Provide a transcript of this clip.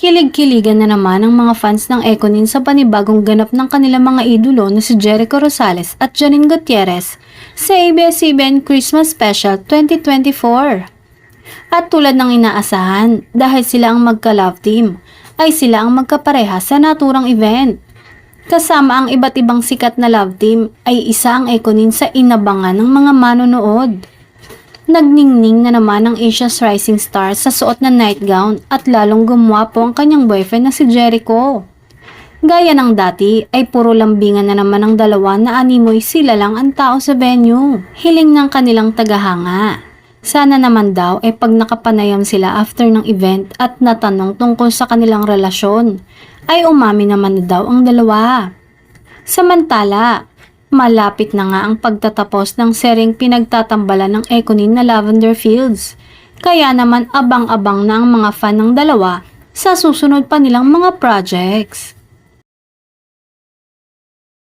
Kilig-kiligan na naman ang mga fans ng Ekonin sa panibagong ganap ng kanilang mga idolo na si Jericho Rosales at Janine Gutierrez sa ABS-CBN Christmas Special 2024. At tulad ng inaasahan, dahil sila ang magka-love team, ay sila ang magkapareha sa naturang event. Kasama ang iba't ibang sikat na love team ay isa ang Ekonin sa inabangan ng mga manonood. Nagningning na naman ang Asia's Rising Star sa suot na nightgown at lalong gumwapo ang kanyang boyfriend na si Jericho. Gaya ng dati ay puro lambingan na naman ang dalawa na animoy sila lang ang tao sa venue. Hiling ng kanilang tagahanga. Sana naman daw ay pag nakapanayam sila after ng event at natanong tungkol sa kanilang relasyon, ay umami naman na daw ang dalawa. Samantala, malapit na nga ang pagtatapos ng seryeng pinagtatambalan ng Ekonin na Lavender Fields. Kaya naman abang-abang na ang mga fan ng dalawa sa susunod pa nilang mga projects.